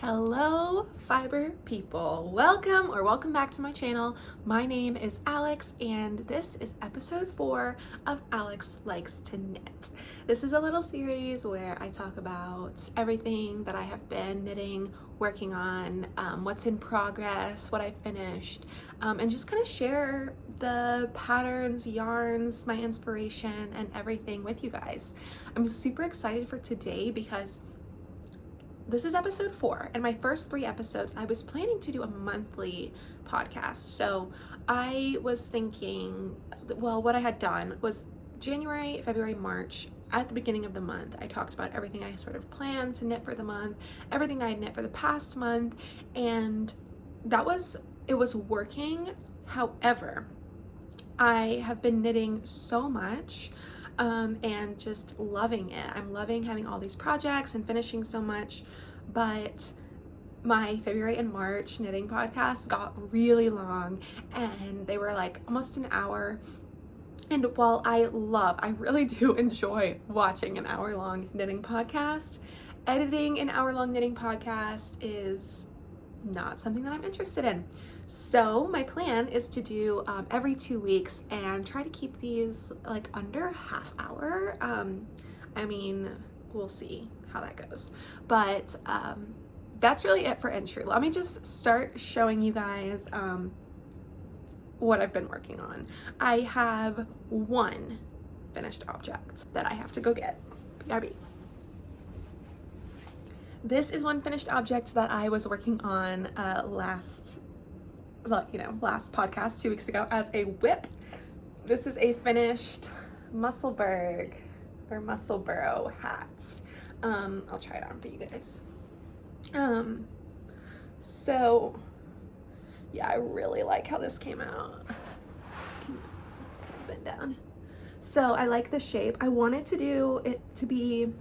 Hello fiber people, welcome back to my channel. My name is Alex and this is episode 4 of Alex Likes to Knit. This is a little series where I talk about everything that I have been knitting, working on, what's in progress, what I finished, and just kind of share the patterns, yarns, my inspiration, and everything with you guys. I'm super excited for today because this is episode 4, and my first 3 episodes, I was planning to do a monthly podcast. So I was thinking, well, what I had done was January, February, March, at the beginning of the month, I talked about everything I sort of planned to knit for the month, everything I had knit for the past month, and it was working. However, I have been knitting so much and just loving it. I'm loving having all these projects and finishing so much, but my February and March knitting podcasts got really long and they were like almost an hour. And while I really do enjoy watching an hour-long knitting podcast, editing an hour-long knitting podcast is not something that I'm interested in. So my plan is to do every 2 weeks and try to keep these like under half hour. I mean, we'll see how that goes. But that's really it for entry. Let me just start showing you guys what I've been working on. I have one finished object that I have to go get. BRB. This is one finished object that I was working on last podcast 2 weeks ago as a whip. This is a finished Musselburgh or Musselborough hat. I'll try it on for you guys. So yeah, I really like how this came out. Bend down. So I like the shape. I wanted to do it to be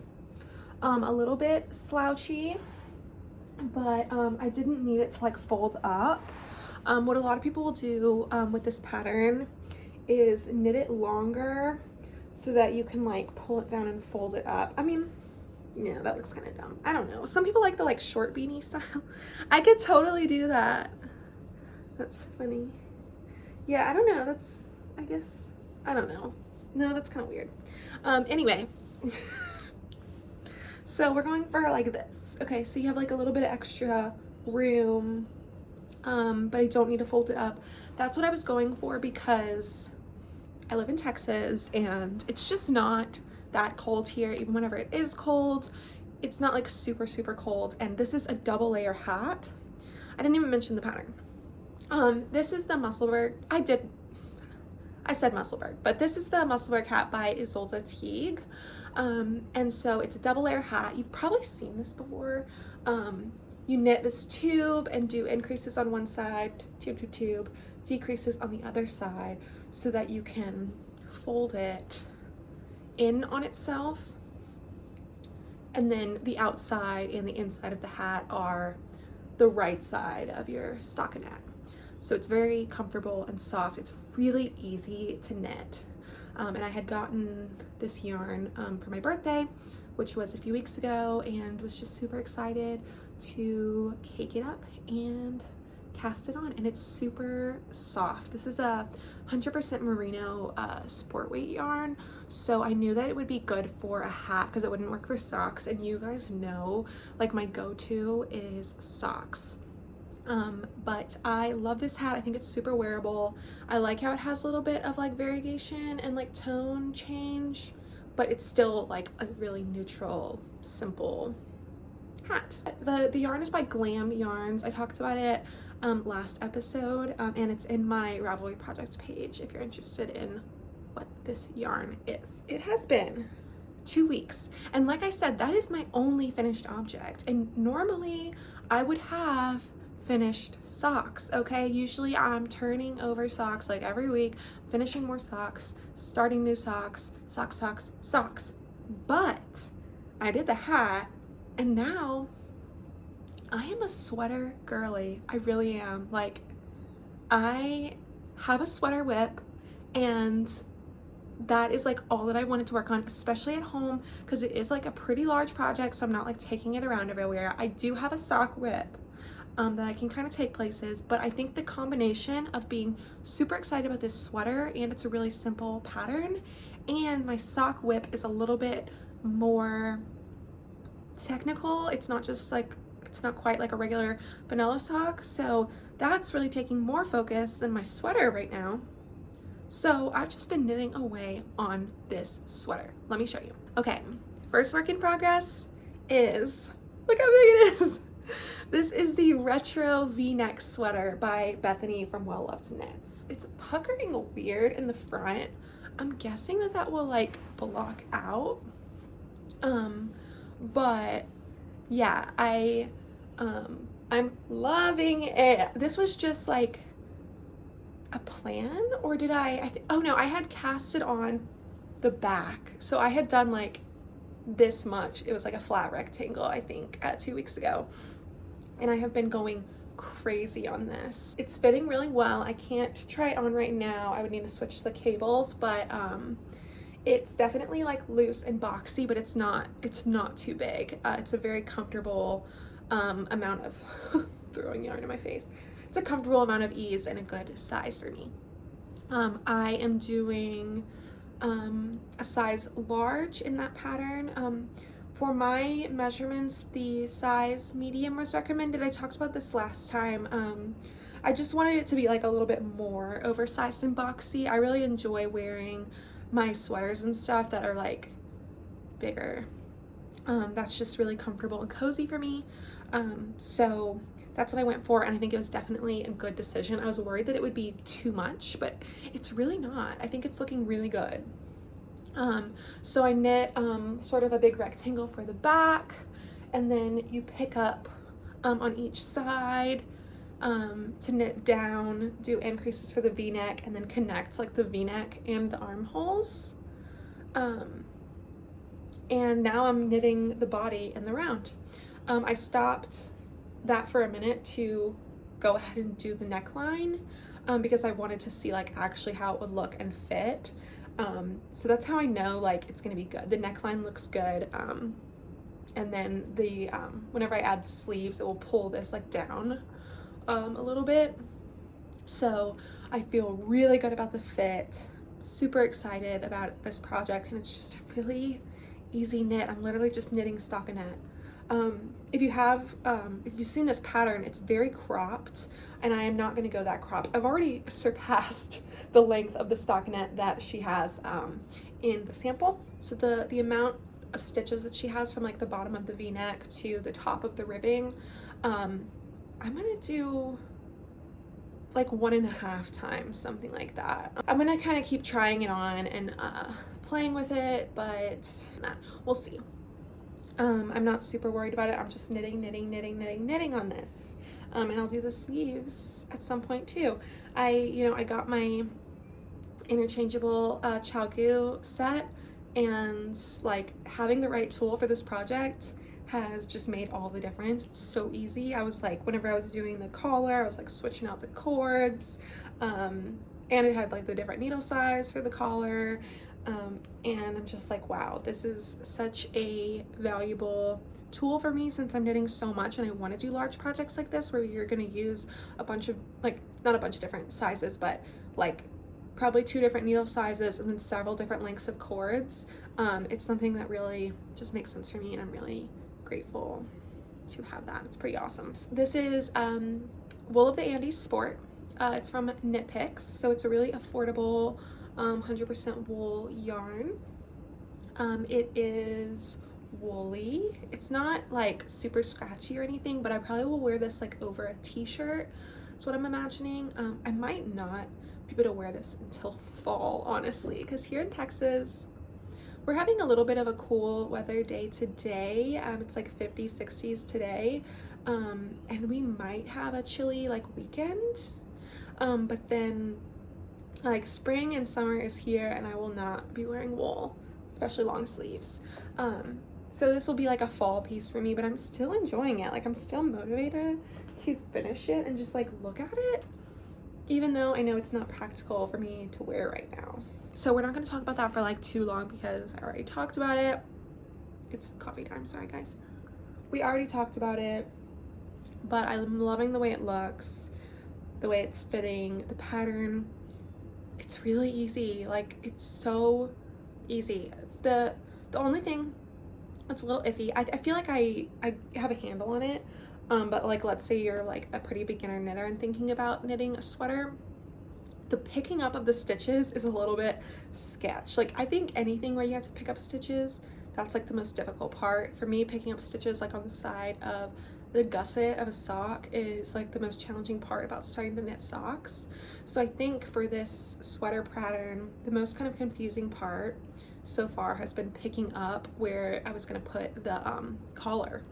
a little bit slouchy, but I didn't need it to like fold up. What a lot of people will do with this pattern is knit it longer so that you can like pull it down and fold it up. I mean, yeah, that looks kind of dumb. I don't know. Some people like the like short beanie style. I could totally do that. That's funny. Yeah, I don't know. That's, I guess, I don't know. No, that's kind of weird. Anyway. So we're going for like this. Okay, so you have like a little bit of extra room, but I don't need to fold it up. That's what I was going for because I live in Texas and it's just not that cold here. Even whenever it is cold, it's not like super, super cold. And this is a double layer hat. I didn't even mention the pattern. This is the Musselburgh. I said Musselburgh, but this is the Musselburgh hat by Isolde Teague. And so it's a double layer hat. You've probably seen this before. You knit this tube and do increases on one side, tube, decreases on the other side so that you can fold it in on itself. And then the outside and the inside of the hat are the right side of your stockinette. So it's very comfortable and soft. It's really easy to knit. And I had gotten this yarn for my birthday, which was a few weeks ago, and was just super excited to cake it up and cast it on. And it's super soft. This is a 100% merino sport weight yarn, so I knew that it would be good for a hat because it wouldn't work for socks. And you guys know, like, my go-to is socks. But I love this hat. I think it's super wearable. I like how it has a little bit of like variegation and like tone change, but it's still like a really neutral, simple hat. The yarn is by Glam Yarns. I talked about it last episode, and it's in my Ravelry project page if you're interested in what this yarn is. It has been 2 weeks, and like I said, that is my only finished object, and normally I would have finished socks. Okay, usually I'm turning over socks like every week, finishing more socks, starting new socks, socks. But I did the hat, and now I am a sweater girly. I really am. Like, I have a sweater whip, and that is like all that I wanted to work on, especially at home, because it is like a pretty large project, so I'm not like taking it around everywhere. I do have a sock whip that I can kind of take places, but I think the combination of being super excited about this sweater, and it's a really simple pattern, and my sock whip is a little bit more technical. It's not just like, it's not quite like a regular vanilla sock, so that's really taking more focus than my sweater right now. So I've just been knitting away on this sweater. Let me show you. Okay, first work in progress is, look how big it is. This is the retro v-neck sweater by Bethany from Well Loved Knits. It's puckering weird in the front. I'm guessing that that will like block out. But yeah, I'm loving it. This was just like a plan, or did oh no, I had casted on the back. So I had done like this much. It was like a flat rectangle, I think, 2 weeks ago. And I have been going crazy on this. It's fitting really well. I can't try it on right now. I would need to switch the cables, but it's definitely like loose and boxy, but it's not too big. It's a very comfortable amount of throwing yarn in my face. It's a comfortable amount of ease and a good size for me. I am doing a size large in that pattern. For my measurements, the size medium was recommended. I talked about this last time. I just wanted it to be like a little bit more oversized and boxy. I really enjoy wearing my sweaters and stuff that are like bigger. That's just really comfortable and cozy for me. So that's what I went for, and I think it was definitely a good decision. I was worried that it would be too much, but it's really not. I think it's looking really good. So I knit sort of a big rectangle for the back, and then you pick up on each side to knit down, do increases for the v-neck, and then connect like the v-neck and the armholes. And now I'm knitting the body and the round. I stopped that for a minute to go ahead and do the neckline because I wanted to see like actually how it would look and fit. So that's how I know like it's gonna be good. The neckline looks good, and then the whenever I add the sleeves, it will pull this like down a little bit. So I feel really good about the fit, super excited about this project, and it's just a really easy knit. I'm literally just knitting stockinette. If you've seen this pattern, it's very cropped, and I am not going to go that cropped. I've already surpassed the length of the stockinette that she has in the sample. So the amount of stitches that she has from like the bottom of the v-neck to the top of the ribbing, I'm gonna do like 1.5 times, something like that. I'm gonna kind of keep trying it on and playing with it, but we'll see. I'm not super worried about it. I'm just knitting on this. And I'll do the sleeves at some point too. I got my interchangeable Chalgu set, and like having the right tool for this project has just made all the difference. It's so easy. I was like, whenever I was doing the collar, I was like switching out the cords, and it had like the different needle size for the collar. And I'm just like, wow, this is such a valuable tool for me since I'm knitting so much and I want to do large projects like this where you're going to use a bunch of, like, not a bunch of different sizes, but like probably 2 different needle sizes and then several different lengths of cords. It's something that really just makes sense for me, and I'm really grateful to have that. It's pretty awesome. This is Wool of the Andes Sport. It's from Knit Picks, so it's a really affordable 100% wool yarn. It is woolly. It's not like super scratchy or anything, but I probably will wear this like over a t-shirt. That's what I'm imagining. I might not be able to wear this until fall, honestly, because here in Texas we're having a little bit of a cool weather day today. It's like 50s, 60s today, and we might have a chilly like weekend, but then like spring and summer is here and I will not be wearing wool, especially long sleeves. So this will be like a fall piece for me, but I'm still enjoying it. Like I'm still motivated to finish it and just like look at it, even though I know it's not practical for me to wear right now. So we're not going to talk about that for like too long because I already talked about it. It's coffee time, sorry guys. We already talked about it, but I'm loving the way it looks, the way it's fitting, the pattern. It's really easy. Like, it's so easy. The only thing that's a little iffy, I feel like I have a handle on it, but like, let's say you're like a pretty beginner knitter and thinking about knitting a sweater, the picking up of the stitches is a little bit sketch. Like, I think anything where you have to pick up stitches, that's like the most difficult part. For me, picking up stitches like on the side of the gusset of a sock is like the most challenging part about starting to knit socks. So I think for this sweater pattern, the most kind of confusing part so far has been picking up where I was going to put the collar.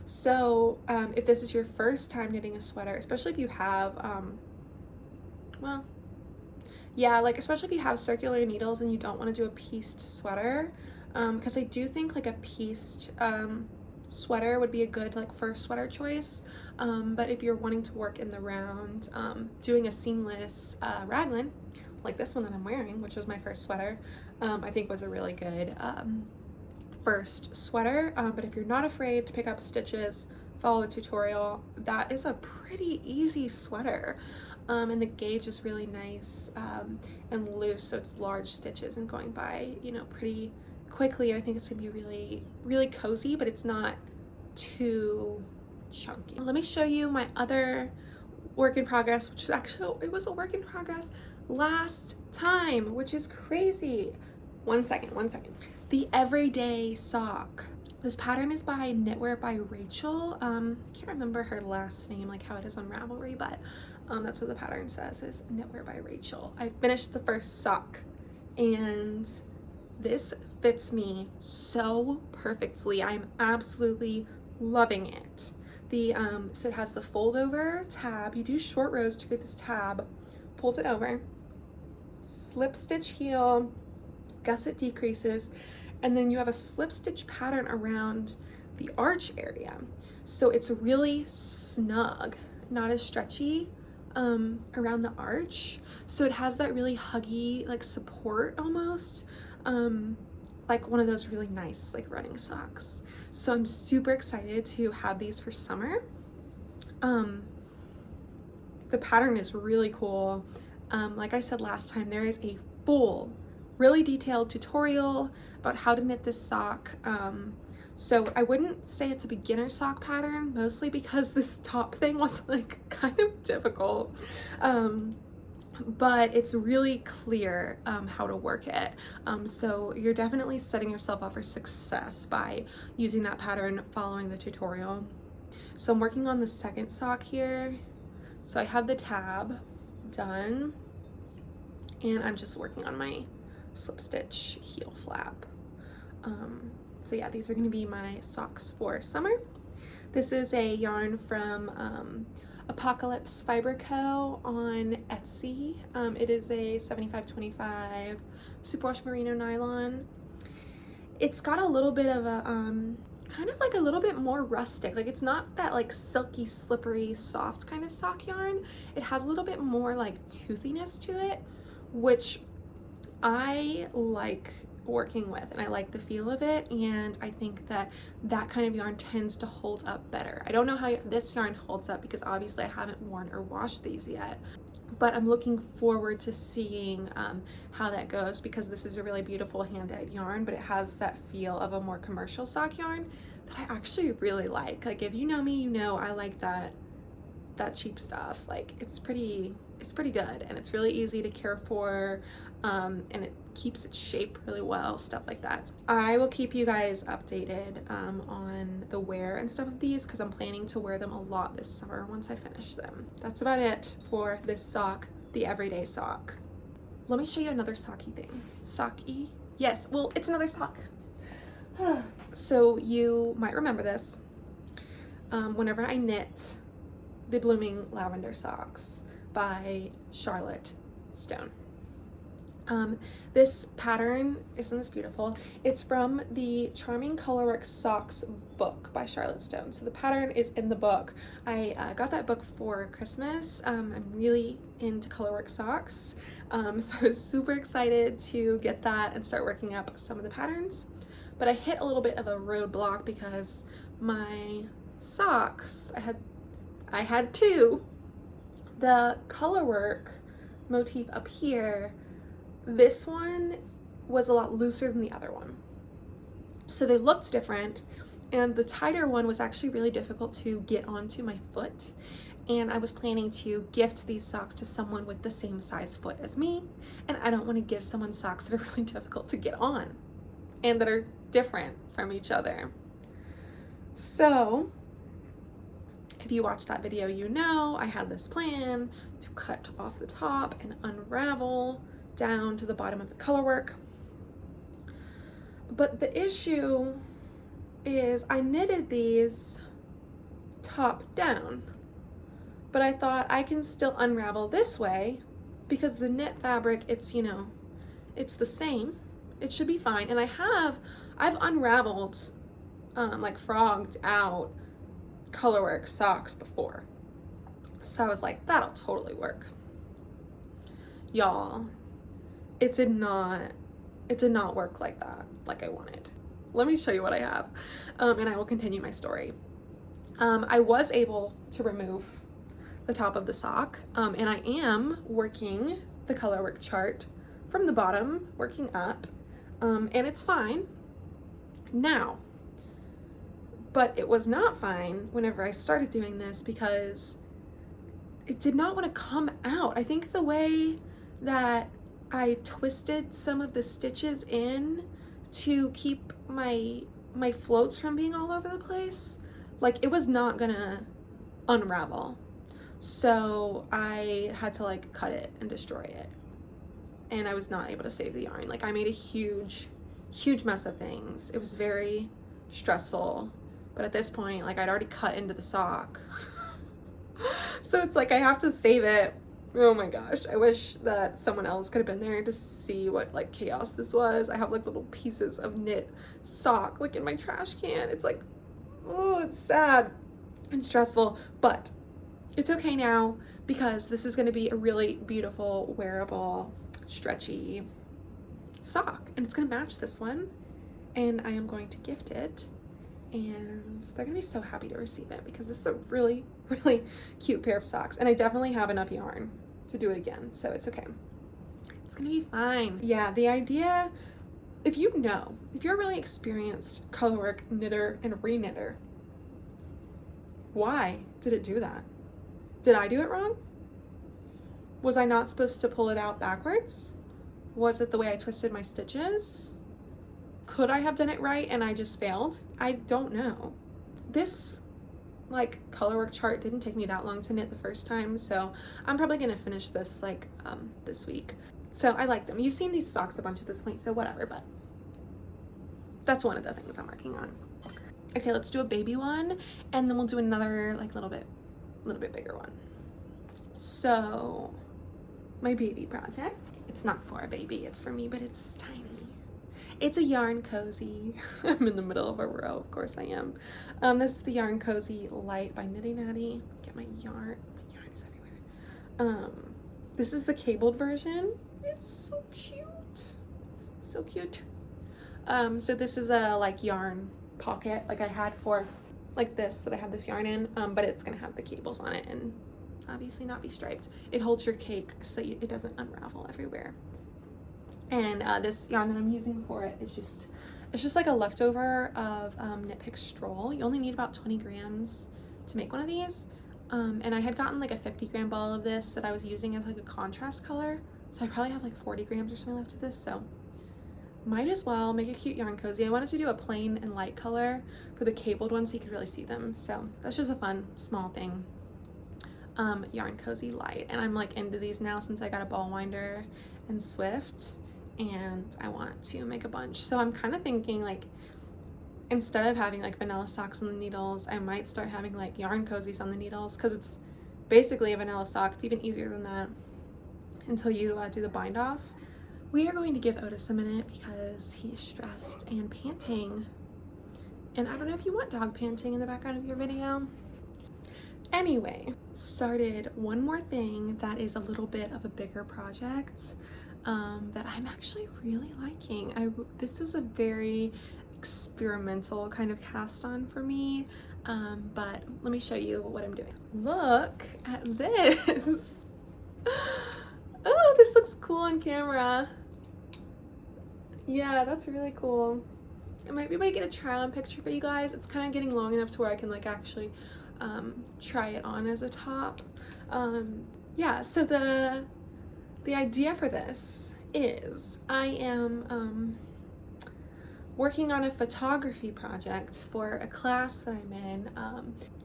So if this is your first time knitting a sweater, especially if you have well, yeah, like especially if you have circular needles and you don't want to do a pieced sweater, because I do think like a pieced sweater would be a good like first sweater choice, but if you're wanting to work in the round, doing a seamless raglan like this one that I'm wearing, which was my first sweater, I think was a really good first sweater. But if you're not afraid to pick up stitches, follow a tutorial, that is a pretty easy sweater. And the gauge is really nice and loose, so it's large stitches and going by, you know, pretty quickly. I think it's gonna be really, really cozy, but it's not too chunky. Let me show you my other work in progress, which is actually, it was a work in progress last time, which is crazy. One second. The everyday sock. This pattern is by Knitwear by Rachel. I can't remember her last name, like how it is on Ravelry, but that's what the pattern says, is Knitwear by Rachel. I finished the first sock and this fits me so perfectly. I'm absolutely loving it. The so it has the fold over tab. You do short rows to get this tab, folds it over, slip stitch heel, gusset decreases, and then you have a slip stitch pattern around the arch area. So it's really snug, not as stretchy around the arch. So it has that really huggy like support almost, like one of those really nice like running socks. So I'm super excited to have these for summer. The pattern is really cool. Like I said last time, there is a full, really detailed tutorial about how to knit this sock. So I wouldn't say it's a beginner sock pattern, mostly because this top thing was like kind of difficult. But it's really clear how to work it. So you're definitely setting yourself up for success by using that pattern, following the tutorial. So I'm working on the second sock here. So I have the tab done and I'm just working on my slip stitch heel flap. So yeah, these are going to be my socks for summer. This is a yarn from Apocalypse Fiber Co. on Etsy. It is a 75/25 superwash merino nylon. It's got a little bit of a kind of like a little bit more rustic. Like, it's not that like silky, slippery, soft kind of sock yarn. It has a little bit more like toothiness to it, which I like working with, and I like the feel of it, and I think that that kind of yarn tends to hold up better. I don't know how this yarn holds up because obviously I haven't worn or washed these yet, but I'm looking forward to seeing how that goes, because this is a really beautiful hand-dyed yarn, but it has that feel of a more commercial sock yarn that I actually really like. Like, if you know me, you know I like that cheap stuff. Like, it's pretty good, and it's really easy to care for, and it keeps its shape really well, stuff like that. I will keep you guys updated on the wear and stuff of these, because I'm planning to wear them a lot this summer once I finish them. That's about it for this sock, the everyday sock. Let me show you another socky thing. Socky? Yes, well, it's another sock. So you might remember this. Whenever I knit the Blooming Lavender Socks by Charlotte Stone, This pattern, isn't this beautiful? It's from the Charming Colorwork Socks book by Charlotte Stone. So the pattern is in the book. I got that book for Christmas. I'm really into colorwork socks. So I was super excited to get that and start working up some of the patterns. But I hit a little bit of a roadblock because my socks, I had two. The colorwork motif up here, this one was a lot looser than the other one. So they looked different, and the tighter one was actually really difficult to get onto my foot. And I was planning to gift these socks to someone with the same size foot as me. And I don't want to give someone socks that are really difficult to get on and that are different from each other. So if you watched that video, you know I had this plan to cut off the top and unravel down to the bottom of the colorwork. But the issue is I knitted these top down, but I thought I can still unravel this way because the knit fabric, it's, you know, it's the same. It should be fine. And I've unraveled, like frogged out colorwork socks before. So I was like, that'll totally work. Y'all, it did not work like that, like I wanted. Let me show you what I have, and I will continue my story. I was able to remove the top of the sock, and I am working the colorwork chart from the bottom, working up, and it's fine now. But it was not fine whenever I started doing this because it did not want to come out. I think the way that I twisted some of the stitches in to keep my floats from being all over the place, like it was not gonna unravel. So I had to like cut it and destroy it. And I was not able to save the yarn. Like I made a huge mess of things. It was very stressful. But at this point, like I'd already cut into the sock. So it's like I have to save it. Oh my gosh, I wish that someone else could have been there to see what like chaos this was. I have like little pieces of knit sock like in my trash can. It's like, oh, it's sad and stressful, but it's okay now because this is going to be a really beautiful, wearable, stretchy sock, and it's going to match this one, and I am going to gift it, and they're gonna be so happy to receive it because this is a really cute pair of socks, and I definitely have enough yarn to do it again, so it's okay. It's gonna be fine. Yeah, the idea, if you're a really experienced colorwork knitter and reknitter, why did it do that? Did I do it wrong? Was I not supposed to pull it out backwards? Was it the way I twisted my stitches? Could I have done it right and I just failed? I don't know. This like colorwork chart didn't take me that long to knit the first time, so I'm probably gonna finish this like this week. So I like them. You've seen these socks a bunch at this point, so whatever, but that's one of the things I'm working on. Okay, let's do a baby one, and then we'll do another like little bit bigger one. So my baby project, it's not for a baby, it's for me, but it's tiny. It's a yarn cozy. I'm in the middle of a row, of course I am. This is the Yarn Cozy Light by Knitty Natty. Get my yarn is everywhere. This is the cabled version. It's so cute, so cute. So this is a like yarn pocket like I had for like this that I have this yarn in, but it's gonna have the cables on it and obviously not be striped. It holds your cake so it doesn't unravel everywhere. And this yarn that I'm using for it is it's just like a leftover of Knit Pick Stroll. You only need about 20 grams to make one of these. And I had gotten like a 50 gram ball of this that I was using as like a contrast color. So I probably have like 40 grams or something left of this. So might as well make a cute yarn cozy. I wanted to do a plain and light color for the cabled one so you could really see them. So that's just a fun small thing. Yarn Cozy Light. And I'm like into these now since I got a ball winder and Swift. And I want to make a bunch. So I'm kind of thinking like instead of having like vanilla socks on the needles, I might start having like yarn cozies on the needles because it's basically a vanilla sock. It's even easier than that until you do the bind off. we are going to give Otis a minute because he is stressed and panting. And I don't know if you want dog panting in the background of your video. Anyway, started one more thing that is a little bit of a bigger project that I'm actually really liking. This was a very experimental kind of cast on for me, but let me show you what I'm doing. Look at this. Oh, this looks cool on camera. Yeah, that's really cool. I might be able to get a try on picture for you guys. It's kind of getting long enough to where I can like actually try it on as a top. Yeah, so the idea for this is I am working on a photography project for a class that I'm in.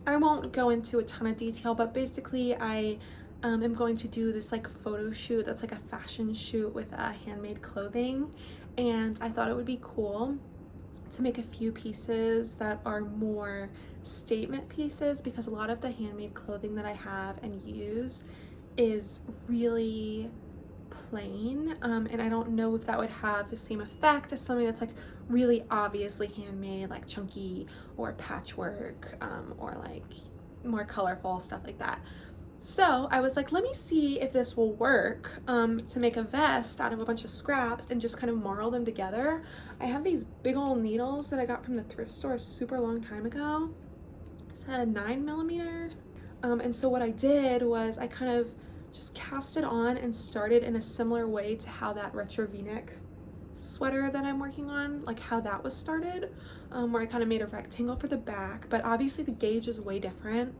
I won't go into a ton of detail, but basically I am going to do this like photo shoot that's like a fashion shoot with handmade clothing, and I thought it would be cool to make a few pieces that are more statement pieces, because a lot of the handmade clothing that I have and use is really plain, and I don't know if that would have the same effect as something that's like really obviously handmade, like chunky or patchwork, or like more colorful stuff like that. So I was like, let me see if this will work to make a vest out of a bunch of scraps and just kind of marl them together. I have these big old needles that I got from the thrift store a super long time ago. It's a 9mm. And so what I did was I kind of just cast it on and started in a similar way to how that retro v-neck sweater that I'm working on, like how that was started, where I kind of made a rectangle for the back, but obviously the gauge is way different.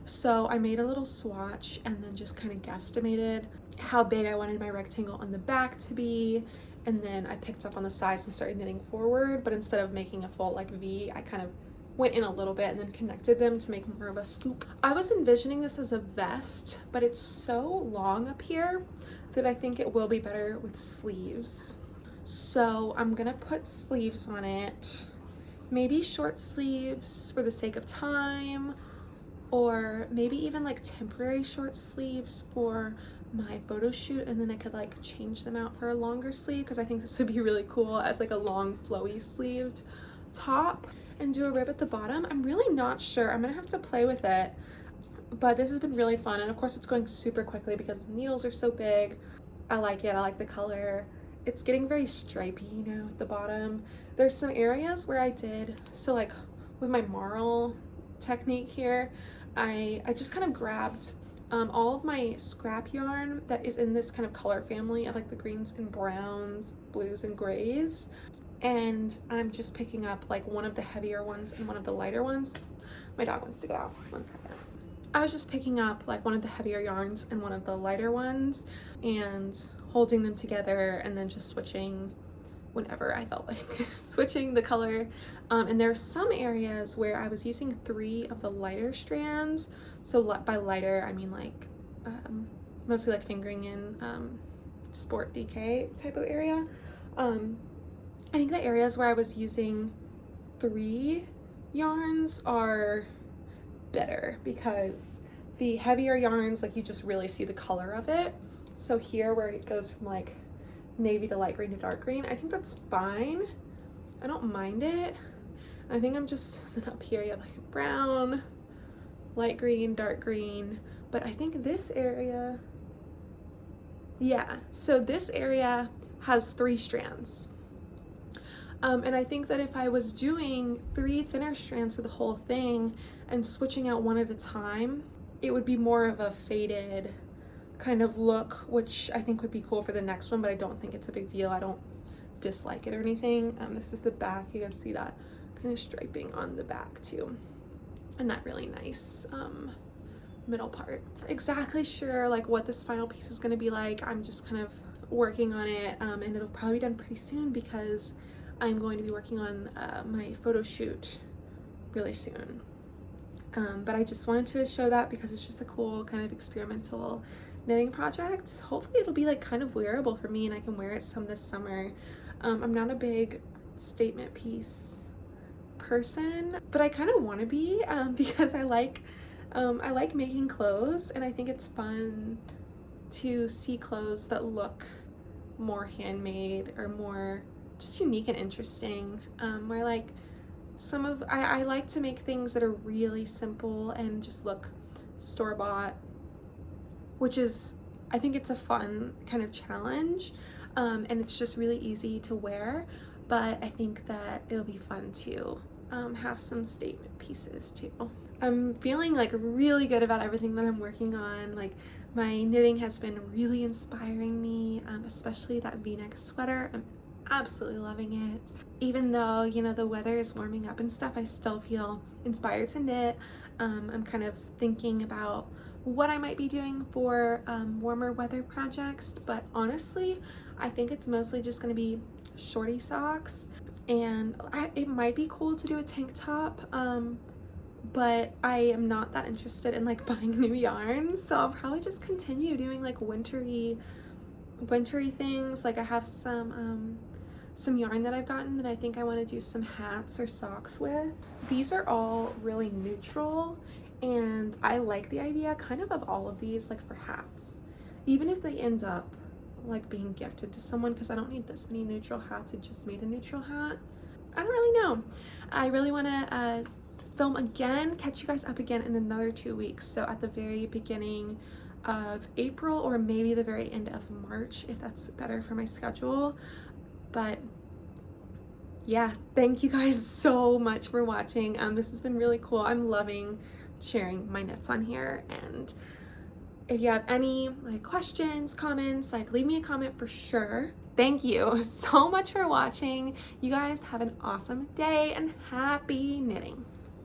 So I made a little swatch and then just kind of guesstimated how big I wanted my rectangle on the back to be. And then I picked up on the sides and started knitting forward, but instead of making a full like V, I kind of went in a little bit and then connected them to make more of a scoop. I was envisioning this as a vest, but it's so long up here that I think it will be better with sleeves. So I'm gonna put sleeves on it, maybe short sleeves for the sake of time, or maybe even like temporary short sleeves for my photo shoot, and then I could like change them out for a longer sleeve, because I think this would be really cool as like a long flowy sleeved top, and do a rib at the bottom. I'm really not sure. I'm gonna have to play with it, but this has been really fun, and of course it's going super quickly because the needles are so big. I like it. I like the color. It's getting very stripy, you know, at the bottom. There's some areas where I did, so like with my marl technique here, I just kind of grabbed all of my scrap yarn that is in this kind of color family of like the greens and browns, blues and grays, and I'm just picking up like one of the heavier ones and one of the lighter ones. My dog wants to go out. 1 second. I was just picking up like one of the heavier yarns and one of the lighter ones and holding them together, and then just switching whenever I felt like switching the color. And there are some areas where I was using 3 of the lighter strands. So by lighter, I mean like mostly like fingering in sport DK type of area. I think the areas where I was using 3 yarns are better, because the heavier yarns, like you just really see the color of it. So here where it goes from like navy to light green to dark green, I think that's fine. I don't mind it. I think I'm just, up here you have like brown, light green, dark green, but I think this area, yeah, so this area has 3 strands. And I think that if I was doing 3 thinner strands for the whole thing and switching out one at a time, it would be more of a faded kind of look, which I think would be cool for the next one, but I don't think it's a big deal. I don't dislike it or anything. This is the back. You can see that kind of striping on the back too, and that really nice middle part. Exactly sure like what this final piece is going to be like. I'm just kind of working on it, and it'll probably be done pretty soon because I'm going to be working on my photo shoot really soon. But I just wanted to show that because it's just a cool kind of experimental knitting project. Hopefully it'll be like kind of wearable for me and I can wear it some this summer. I'm not a big statement piece person, but I kind of want to be, because I like making clothes, and I think it's fun to see clothes that look more handmade or more just unique and interesting, where like I like to make things that are really simple and just look store-bought, which is, I think it's a fun kind of challenge, and it's just really easy to wear, but I think that it'll be fun to have some statement pieces too. I'm feeling like really good about everything that I'm working on. Like, my knitting has been really inspiring me, especially that v-neck sweater. I'm absolutely loving it. Even though, you know, the weather is warming up and stuff, I still feel inspired to knit. I'm kind of thinking about what I might be doing for warmer weather projects, but honestly, I think it's mostly just gonna be shorty socks, and it might be cool to do a tank top, but I am not that interested in like buying new yarn, so I'll probably just continue doing like wintry things. Like, I have some yarn that I've gotten that I think I want to do some hats or socks with. These are all really neutral, and I like the idea kind of all of these like for hats, even if they end up like being gifted to someone, because I don't need this many neutral hats. I just made a neutral hat. I don't really know. I really want to film again, catch you guys up again in another 2 weeks, so at the very beginning of April or maybe the very end of March, if that's better for my schedule. But yeah, thank you guys so much for watching. This has been really cool. I'm loving sharing my knits on here, and if you have any like questions, comments, like leave me a comment for sure. Thank you so much for watching. You guys have an awesome day and happy knitting.